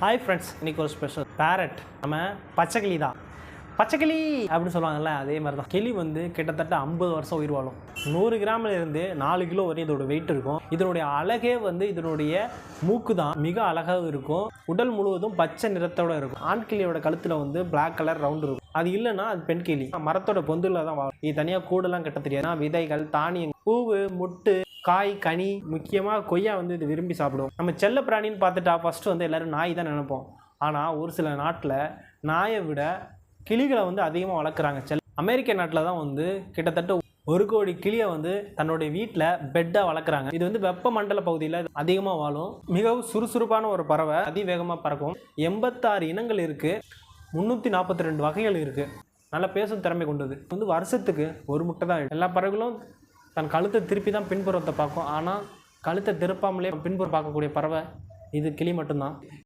Hi friends, இன்றைக்கி ஒரு special farad. நம்ம பச்சைக்கிளி தான். பச்சைக்கிளி அப்படின்னு சொல்லுவாங்கல்ல, அதே மாதிரி தான். கிளி வந்து கிட்டத்தட்ட 50 வருஷம் உயிர் வாழும். 100 கிராமில் இருந்து 4 கிலோ வரையும் இதோட வெயிட் இருக்கும். இதனுடைய அழகே வந்து இதனுடைய மூக்கு தான். மிக அழகாக இருக்கும். உடல் முழுவதும் பச்சை நிறத்தோட இருக்கும். ஆண் கிளியோட கழுத்தில் வந்து பிளாக் கலர் ரவுண்ட் இருக்கும். அது இல்லைன்னா அது பெண் கிளி. மரத்தோட பொந்துல தான் வாழும். இது தனியாக கூடெல்லாம் கட்ட தெரியாது. விதைகள், தானியங்கள், பூவு, முட்டு, காய், கனி, முக்கியமாக கொய்யா வந்து இது விரும்பி சாப்பிடும். நம்ம செல்ல பிராணின்னு பார்த்துட்டா ஃபஸ்ட்டு வந்து எல்லோரும் நாய் தான் நினைப்போம். ஆனால் ஒரு சில நாட்டில் நாயை விட கிளிகளை வந்து அதிகமாக வளர்க்குறாங்க. அமெரிக்க நாட்டில் தான் வந்து கிட்டத்தட்ட 1 கோடி கிளியை வந்து தன்னுடைய வீட்டில் பெட்டாக வளர்க்குறாங்க. இது வந்து வெப்பமண்டல பகுதியில் அதிகமாக வாழும். மிகவும் சுறுசுறுப்பான ஒரு பறவை, அதிவேகமாக பறக்கும். 86 இனங்கள் இருக்குது. 342 வகைகள் இருக்குது. நல்லா பேசும் திறமை கொண்டது. வந்து வருஷத்துக்கு ஒரு முட்டை தான். எல்லா பறவைகளும் தன் கழுத்தை திருப்பி தான் பின்புறத்தை பார்க்கும். ஆனால் கழுத்தை திருப்பாமலே பின்புறம் பார்க்கக்கூடிய பறவை இது கிளி மட்டும்தான்.